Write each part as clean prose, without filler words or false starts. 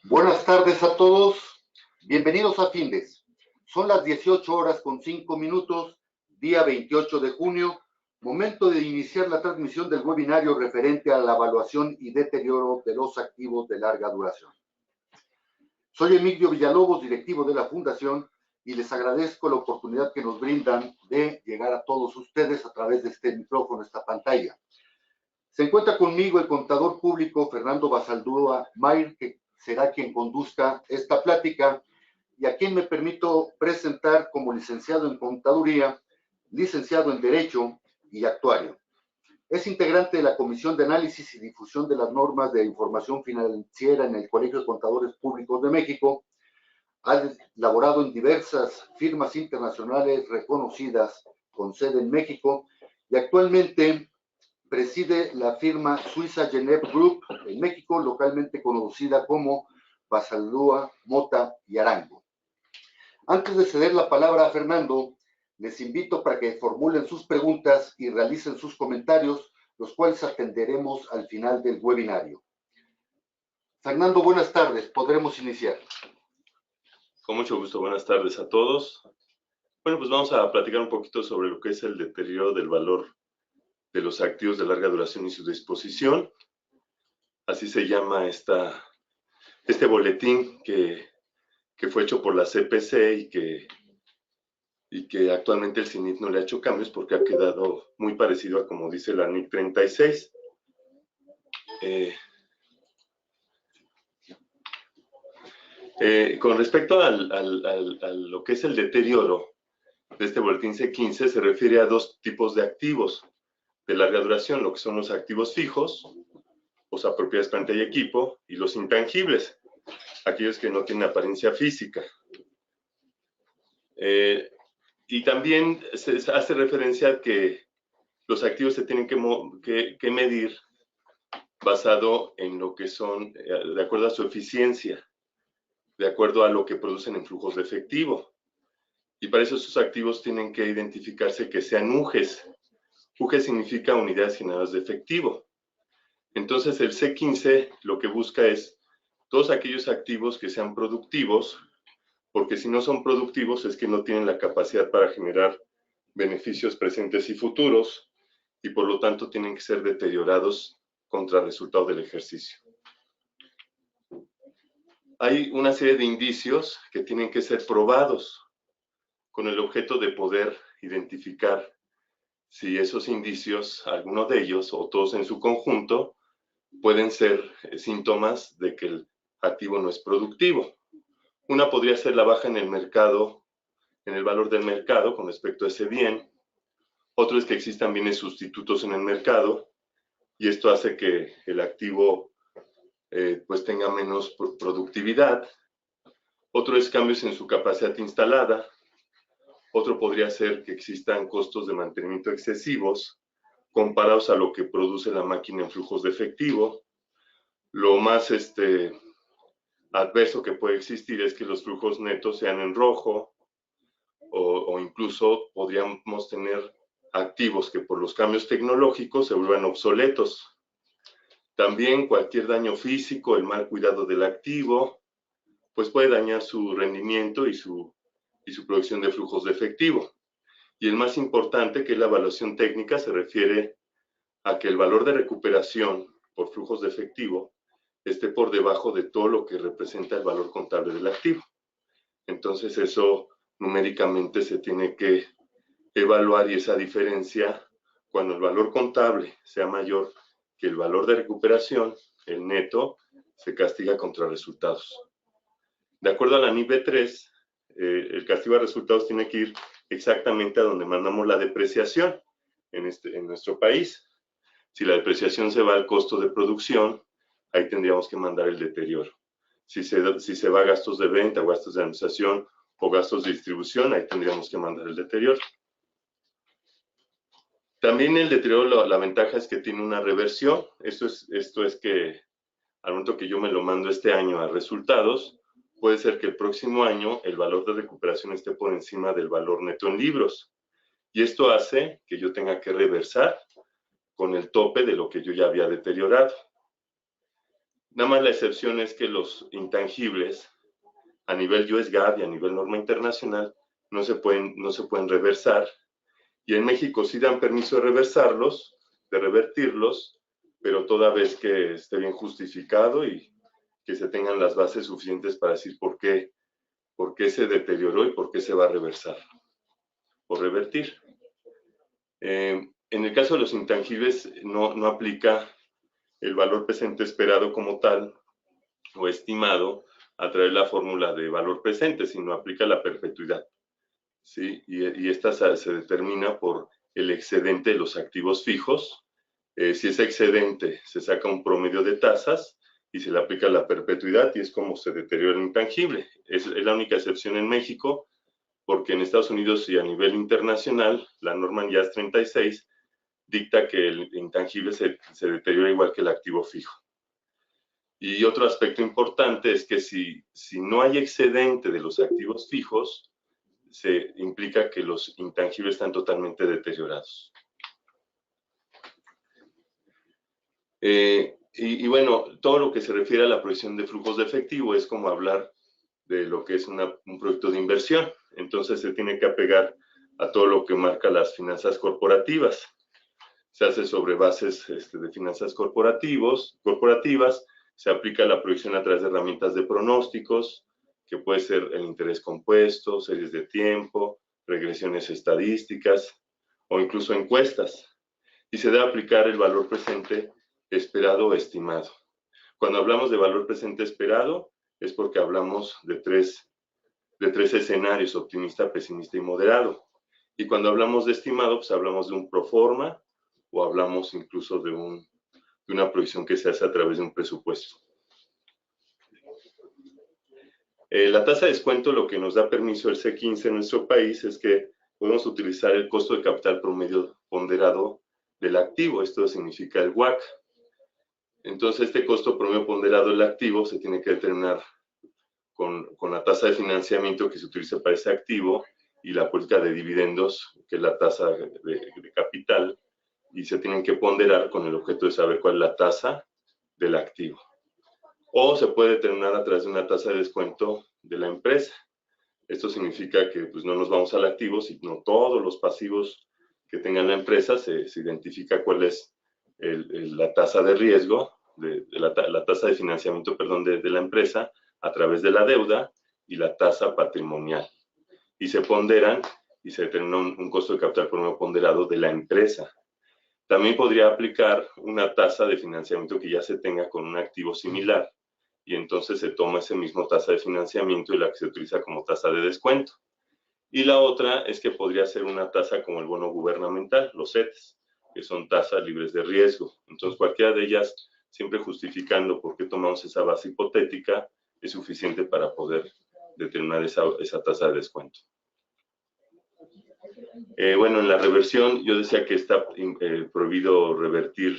Buenas tardes a todos, bienvenidos a Findes. Son las 18 horas con 5 minutos, día 28 de junio, momento de iniciar la transmisión del webinario referente a la evaluación y deterioro de los activos de larga duración. Soy Emilio Villalobos, directivo de la Fundación, y les agradezco la oportunidad que nos brindan de llegar a todos ustedes a través de este micrófono, esta pantalla. Se encuentra conmigo el contador público Fernando Basaldúa Mayer, que será quien conduzca esta plática, y a quien me permito presentar como licenciado en Contaduría, licenciado en Derecho y actuario. Es integrante de la Comisión de Análisis y Difusión de las Normas de Información Financiera en el Colegio de Contadores Públicos de México. Ha laborado en diversas firmas internacionales reconocidas con sede en México y actualmente preside la firma Suiza Genève Group en México, localmente conocida como Basaldúa, Mota y Arango. Antes de ceder la palabra a Fernando, les invito para que formulen sus preguntas y realicen sus comentarios, los cuales atenderemos al final del webinario. Fernando, buenas tardes. Podremos iniciar. Con mucho gusto, buenas tardes a todos. Bueno, pues vamos a platicar un poquito sobre lo que es el deterioro del valor de los activos de larga duración y su disposición. Así se llama este boletín que fue hecho por la CPC y que actualmente el CINIT no le ha hecho cambios porque ha quedado muy parecido a como dice la NIC 36. Con respecto a lo que es el deterioro de este boletín C15, se refiere a dos tipos de activos de larga duración, lo que son los activos fijos, o sea, propiedades, planta y equipo, y los intangibles, aquellos que no tienen apariencia física. Y también se hace referencia a que los activos se tienen que medir basado en lo que son, de acuerdo a su eficiencia, de acuerdo a lo que producen en flujos de efectivo. Y para eso sus activos tienen que identificarse que sean UGEs. UGE significa unidades generadoras de efectivo. Entonces el C15 lo que busca es todos aquellos activos que sean productivos, porque si no son productivos es que no tienen la capacidad para generar beneficios presentes y futuros, y por lo tanto tienen que ser deteriorados contra el resultado del ejercicio. Hay una serie de indicios que tienen que ser probados con el objeto de poder identificar si esos indicios, alguno de ellos o todos en su conjunto, pueden ser síntomas de que el activo no es productivo. Una podría ser la baja en el mercado, en el valor del mercado con respecto a ese bien. Otro es que existan bienes sustitutos en el mercado y esto hace que el activo pues tenga menos productividad. Otro es cambios en su capacidad instalada. Otro podría ser que existan costos de mantenimiento excesivos comparados a lo que produce la máquina en flujos de efectivo. Lo más adverso que puede existir es que los flujos netos sean en rojo o incluso podríamos tener activos que por los cambios tecnológicos se vuelvan obsoletos. También cualquier daño físico, el mal cuidado del activo, pues puede dañar su rendimiento y su producción de flujos de efectivo. Y el más importante, que es la evaluación técnica, se refiere a que el valor de recuperación por flujos de efectivo esté por debajo de todo lo que representa el valor contable del activo. Entonces eso numéricamente se tiene que evaluar, y esa diferencia, cuando el valor contable sea mayor que el valor de recuperación, el neto, se castiga contra resultados. De acuerdo a la NIB 3, el castigo a resultados tiene que ir exactamente a donde mandamos la depreciación en nuestro país. Si la depreciación se va al costo de producción, ahí tendríamos que mandar el deterioro. Si se va a gastos de venta, gastos de administración o gastos de distribución, ahí tendríamos que mandar el deterioro. También el deterioro, la ventaja es que tiene una reversión. Esto es que al momento que yo me lo mando este año a resultados, puede ser que el próximo año el valor de recuperación esté por encima del valor neto en libros. Y esto hace que yo tenga que reversar con el tope de lo que yo ya había deteriorado. Nada más la excepción es que los intangibles, a nivel US GAAP y a nivel norma internacional, no se pueden reversar. Y en México sí dan permiso de reversarlos, de revertirlos, pero toda vez que esté bien justificado y que se tengan las bases suficientes para decir por qué se deterioró y por qué se va a reversar o revertir. En el caso de los intangibles no aplica el valor presente esperado como tal o estimado a través de la fórmula de valor presente, sino aplica la perpetuidad, ¿sí? Y esta se determina por el excedente de los activos fijos. Si es excedente, se saca un promedio de tasas y se le aplica la perpetuidad y es como se deteriora el intangible. Es la única excepción en México, porque en Estados Unidos y a nivel internacional, la norma IAS 36 dicta que el intangible se deteriora igual que el activo fijo. Y otro aspecto importante es que si no hay excedente de los activos fijos, se implica que los intangibles están totalmente deteriorados. Y bueno, todo lo que se refiere a la provisión de flujos de efectivo es como hablar de lo que es un proyecto de inversión. Entonces se tiene que apegar a todo lo que marca las finanzas corporativas. Se hace sobre bases de finanzas corporativas, se aplica la proyección a través de herramientas de pronósticos, que puede ser el interés compuesto, series de tiempo, regresiones estadísticas o incluso encuestas. Y se debe aplicar el valor presente esperado o estimado. Cuando hablamos de valor presente esperado, es porque hablamos de tres escenarios, optimista, pesimista y moderado. Y cuando hablamos de estimado, pues hablamos de un proforma o hablamos incluso de una proyección que se hace a través de un presupuesto. La tasa de descuento, lo que nos da permiso el C15 en nuestro país es que podemos utilizar el costo de capital promedio ponderado del activo. Esto significa el WACC. Entonces, este costo promedio ponderado del activo se tiene que determinar con la tasa de financiamiento que se utiliza para ese activo y la política de dividendos, que es la tasa de capital, y se tienen que ponderar con el objeto de saber cuál es la tasa del activo. O se puede determinar a través de una tasa de descuento de la empresa. Esto significa que pues, no nos vamos al activo, sino todos los pasivos que tenga la empresa, se identifica cuál es la tasa de riesgo, la tasa de financiamiento, perdón, de la empresa a través de la deuda y la tasa patrimonial. Y se ponderan y se determina un costo de capital promedio ponderado de la empresa. También podría aplicar una tasa de financiamiento que ya se tenga con un activo similar y entonces se toma ese mismo tasa de financiamiento y la que se utiliza como tasa de descuento. Y la otra es que podría ser una tasa como el bono gubernamental, los CETES, que son tasas libres de riesgo. Entonces cualquiera de ellas, siempre justificando por qué tomamos esa base hipotética, es suficiente para poder determinar esa tasa de descuento. Bueno, en la reversión yo decía que está prohibido revertir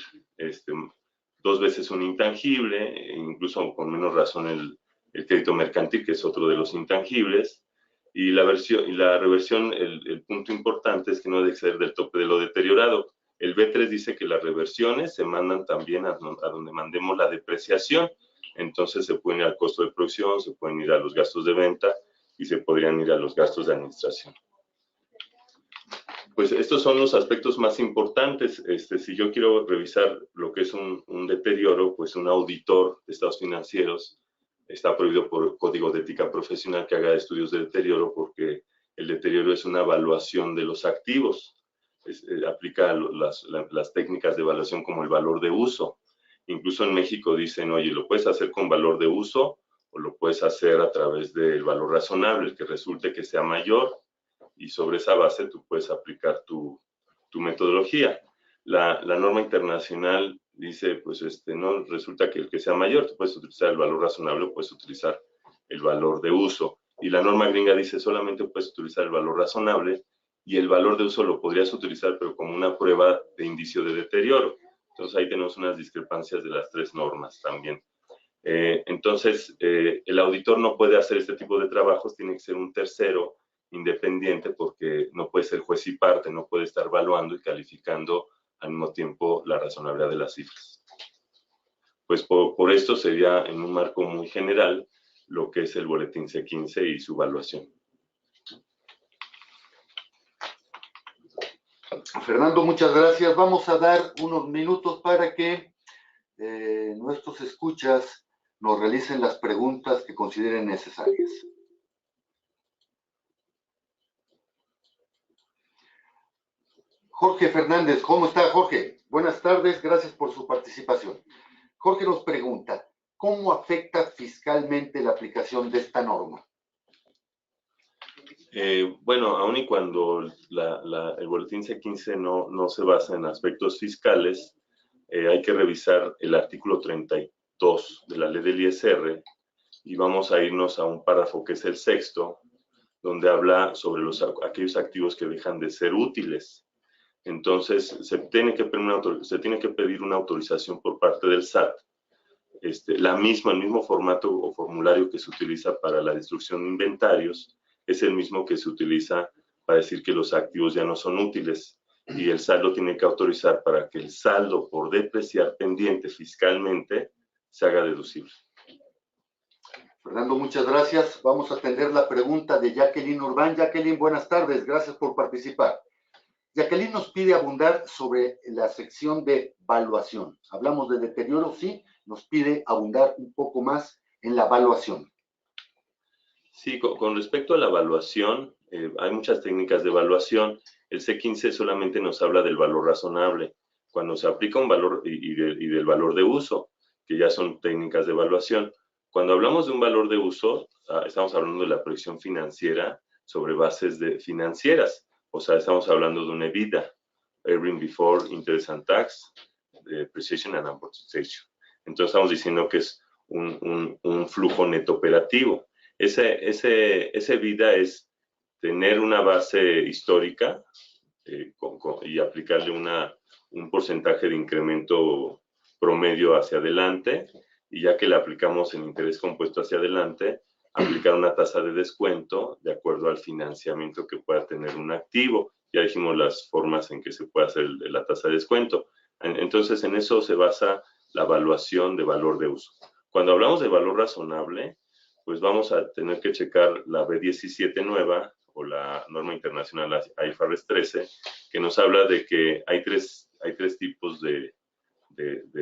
2 veces un intangible, incluso con menos razón el crédito mercantil, que es otro de los intangibles. Y la reversión, el punto importante es que no debe exceder del tope de lo deteriorado. El B3 dice que las reversiones se mandan también a donde mandemos la depreciación. Entonces se pueden ir al costo de producción, se pueden ir a los gastos de venta y se podrían ir a los gastos de administración. Pues estos son los aspectos más importantes. Si yo quiero revisar lo que es un deterioro, pues un auditor de estados financieros está prohibido por Código de Ética Profesional que haga estudios de deterioro, porque el deterioro es una evaluación de los activos. Aplica las técnicas de evaluación como el valor de uso. Incluso en México dicen, oye, lo puedes hacer con valor de uso o lo puedes hacer a través del valor razonable, el que resulte que sea mayor, y sobre esa base tú puedes aplicar tu metodología. La norma internacional dice, pues no resulta que el que sea mayor, tú puedes utilizar el valor razonable o puedes utilizar el valor de uso. Y la norma gringa dice, solamente puedes utilizar el valor razonable y el valor de uso lo podrías utilizar, pero como una prueba de indicio de deterioro. Entonces ahí tenemos unas discrepancias de las 3 normas también. Entonces, el auditor no puede hacer este tipo de trabajos, tiene que ser un tercero independiente, porque no puede ser juez y parte, no puede estar evaluando y calificando al mismo tiempo la razonabilidad de las cifras. Pues por esto sería en un marco muy general lo que es el boletín C15 y su evaluación. Fernando, muchas gracias. Vamos a dar unos minutos para que nuestros escuchas nos realicen las preguntas que consideren necesarias. Jorge Fernández, ¿cómo está, Jorge? Buenas tardes, gracias por su participación. Jorge nos pregunta, ¿cómo afecta fiscalmente la aplicación de esta norma? Bueno, aun y cuando el boletín C15 no se basa en aspectos fiscales, hay que revisar el artículo 32 de la ley del ISR y vamos a irnos a un párrafo que es el sexto, donde habla sobre aquellos activos que dejan de ser útiles. Entonces, se tiene que pedir una autorización por parte del SAT, el mismo formato o formulario que se utiliza para la destrucción de inventarios, es el mismo que se utiliza para decir que los activos ya no son útiles y el SAT lo tiene que autorizar para que el saldo por depreciar pendiente fiscalmente se haga deducible. Fernando, muchas gracias. Vamos a atender la pregunta de Jacqueline Urbán. Jacqueline, buenas tardes. Gracias por participar. Jacqueline nos pide abundar sobre la sección de valuación. Hablamos de deterioro, sí. Nos pide abundar un poco más en la evaluación. Sí, con respecto a la evaluación, hay muchas técnicas de evaluación. El C15 solamente nos habla del valor razonable. Cuando se aplica un valor y del valor de uso, que ya son técnicas de evaluación. Cuando hablamos de un valor de uso, estamos hablando de la proyección financiera sobre bases financieras. O sea, estamos hablando de una EBITDA, Earnings Before Interest and Tax, Depreciation and Amortization. Entonces estamos diciendo que es un flujo neto operativo. Ese EBITDA es tener una base histórica y aplicarle un porcentaje de incremento promedio hacia adelante, y ya que le aplicamos el interés compuesto hacia adelante, aplicar una tasa de descuento de acuerdo al financiamiento que pueda tener un activo. Ya dijimos las formas en que se puede hacer la tasa de descuento. Entonces, en eso se basa la evaluación de valor de uso. Cuando hablamos de valor razonable, pues vamos a tener que checar la B17 nueva o la norma internacional IFRS 13, que nos habla de que hay tres tipos de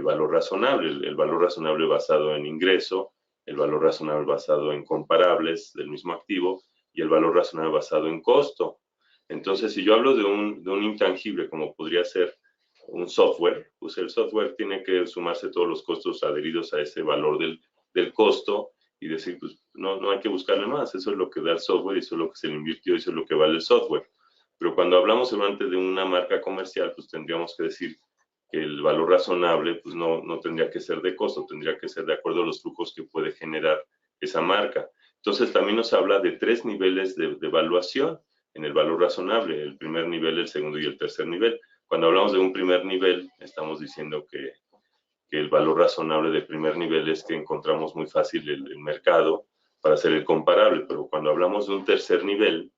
valor razonable. El valor razonable basado en ingreso, el valor razonable basado en comparables del mismo activo y el valor razonable basado en costo. Entonces, si yo hablo de un intangible como podría ser un software, pues el software tiene que sumarse todos los costos adheridos a ese valor del costo y decir, pues no hay que buscarle más, eso es lo que da el software, eso es lo que se le invirtió, eso es lo que vale el software. Pero cuando hablamos solamente de una marca comercial, pues tendríamos que decir que el valor razonable pues no tendría que ser de costo, tendría que ser de acuerdo a los flujos que puede generar esa marca. Entonces también nos habla de tres niveles de evaluación en el valor razonable, el primer nivel, el segundo y el tercer nivel. Cuando hablamos de un primer nivel, estamos diciendo que el valor razonable de primer nivel es que encontramos muy fácil el mercado para hacer el comparable, pero cuando hablamos de un tercer nivel,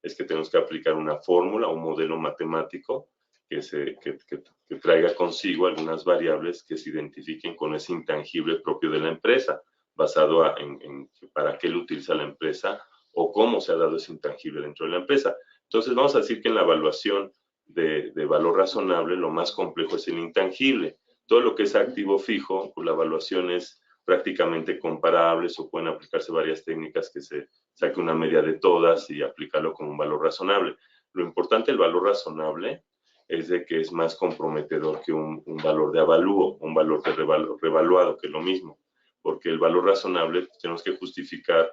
es que tenemos que aplicar una fórmula, un modelo matemático que traiga consigo algunas variables que se identifiquen con ese intangible propio de la empresa, basado en para qué lo utiliza la empresa o cómo se ha dado ese intangible dentro de la empresa. Entonces vamos a decir que en la evaluación de valor razonable, lo más complejo es el intangible. Todo lo que es activo fijo, pues la evaluación es prácticamente comparable, o pueden aplicarse varias técnicas que se saque una media de todas y aplicarlo como un valor razonable. Lo importante del valor razonable es de que es más comprometedor que un valor de avalúo, un valor de revaluado, que es lo mismo, porque el valor razonable pues, tenemos que justificar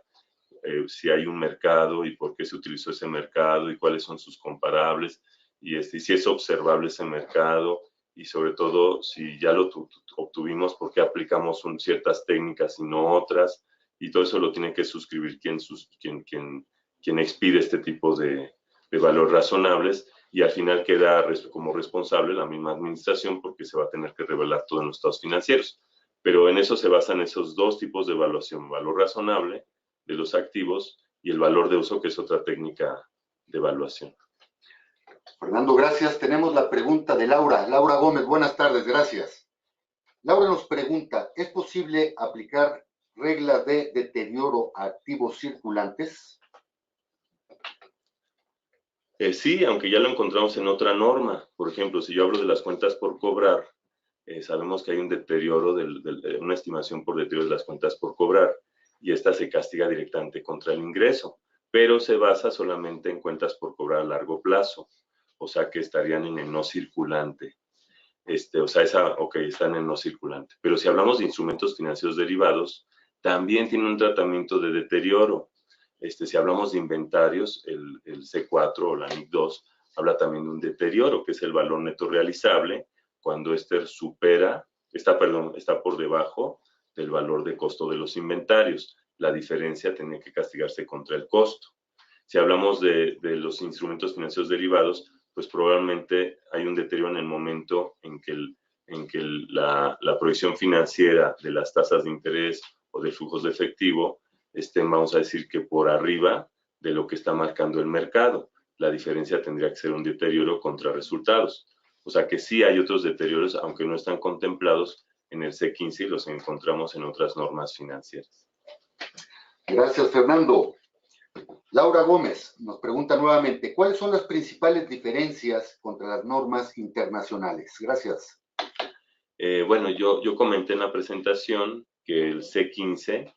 si hay un mercado y por qué se utilizó ese mercado y cuáles son sus comparables y si es observable ese mercado y sobre todo si ya lo obtuvimos, por qué aplicamos ciertas técnicas y no otras, y todo eso lo tiene que suscribir quien expide este tipo de valores razonables, y al final queda como responsable la misma administración porque se va a tener que revelar todo en los estados financieros. Pero en eso se basan esos dos tipos de evaluación, valor razonable de los activos y el valor de uso, que es otra técnica de evaluación. Fernando, gracias. Tenemos la pregunta de Laura. Laura Gómez, buenas tardes, gracias. Laura nos pregunta, ¿es posible aplicar regla de deterioro a activos circulantes? Sí, aunque ya lo encontramos en otra norma. Por ejemplo, si yo hablo de las cuentas por cobrar, sabemos que hay un deterioro, una estimación por deterioro de las cuentas por cobrar, y esta se castiga directamente contra el ingreso, pero se basa solamente en cuentas por cobrar a largo plazo, o sea que estarían en el no circulante. O sea, están en no circulante. Pero si hablamos de instrumentos financieros derivados, también tiene un tratamiento de deterioro. Si hablamos de inventarios, el C4 o la NIC2 habla también de un deterioro, que es el valor neto realizable, cuando está por debajo del valor de costo de los inventarios. La diferencia tiene que castigarse contra el costo. Si hablamos de los instrumentos financieros derivados, pues probablemente hay un deterioro en el momento en que la proyección financiera de las tasas de interés o de flujos de efectivo estén, vamos a decir, que por arriba de lo que está marcando el mercado. La diferencia tendría que ser un deterioro contra resultados. O sea que sí hay otros deterioros, aunque no están contemplados en el C15 y los encontramos en otras normas financieras. Gracias, Fernando. Laura Gómez nos pregunta nuevamente, ¿cuáles son las principales diferencias contra las normas internacionales? Gracias. Bueno, yo comenté en la presentación que el C15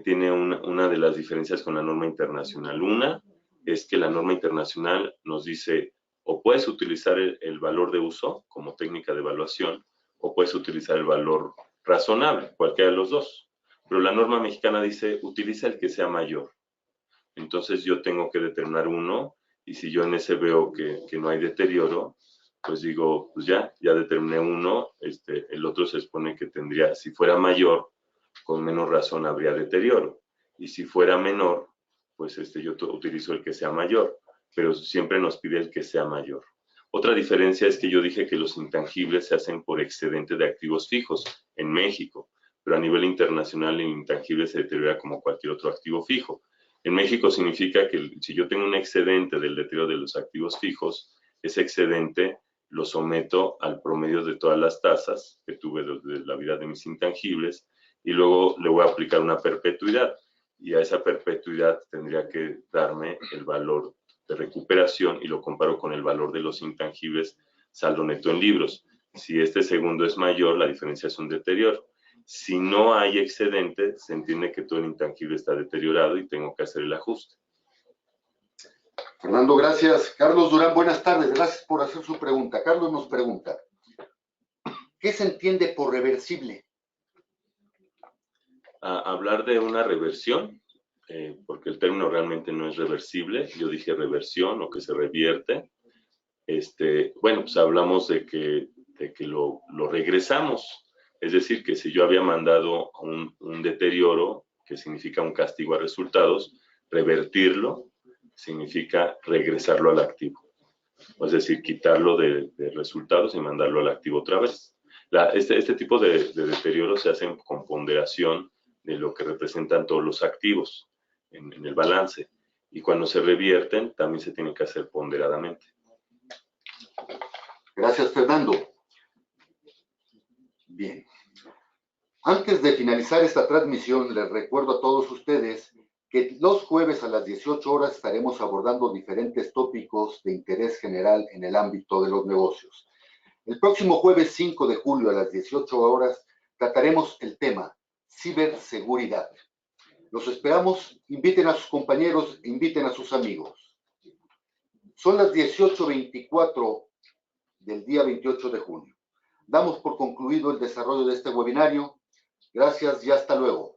tiene una de las diferencias con la norma internacional. Una es que la norma internacional nos dice o puedes utilizar el valor de uso como técnica de evaluación o puedes utilizar el valor razonable, cualquiera de los dos. Pero la norma mexicana dice utiliza el que sea mayor. Entonces yo tengo que determinar uno y si yo en ese veo que no hay deterioro, pues digo, pues ya determiné uno, el otro se supone que tendría, si fuera mayor, con menos razón habría deterioro. Y si fuera menor, pues yo utilizo el que sea mayor, pero siempre nos pide el que sea mayor. Otra diferencia es que yo dije que los intangibles se hacen por excedente de activos fijos en México, pero a nivel internacional el intangible se deteriora como cualquier otro activo fijo. En México significa que si yo tengo un excedente del deterioro de los activos fijos, ese excedente lo someto al promedio de todas las tasas que tuve desde la vida de mis intangibles y luego le voy a aplicar una perpetuidad y a esa perpetuidad tendría que darme el valor de recuperación y lo comparo con el valor de los intangibles saldo neto en libros. Si este segundo es mayor, la diferencia es un deterioro. Si no hay excedente, se entiende que todo el intangible está deteriorado y tengo que hacer el ajuste. Fernando, gracias. Carlos Durán, buenas tardes. Gracias por hacer su pregunta. Carlos nos pregunta, ¿qué se entiende por reversible? Hablar de una reversión, porque el término realmente no es reversible. Yo dije reversión o que se revierte. Bueno, pues hablamos de que lo regresamos. Es decir, que si yo había mandado un deterioro, que significa un castigo a resultados, revertirlo significa regresarlo al activo. Es decir, quitarlo de resultados y mandarlo al activo otra vez. Este tipo de deterioro se hace con ponderación de lo que representan todos los activos en el balance. Y cuando se revierten, también se tiene que hacer ponderadamente. Gracias, Fernando. Bien. Antes de finalizar esta transmisión, les recuerdo a todos ustedes que los jueves a las 18 horas estaremos abordando diferentes tópicos de interés general en el ámbito de los negocios. El próximo jueves 5 de julio a las 18 horas trataremos el tema ciberseguridad. Los esperamos, inviten a sus compañeros, inviten a sus amigos. Son las 18:24 del día 28 de junio. Damos por concluido el desarrollo de este webinario. Gracias y hasta luego.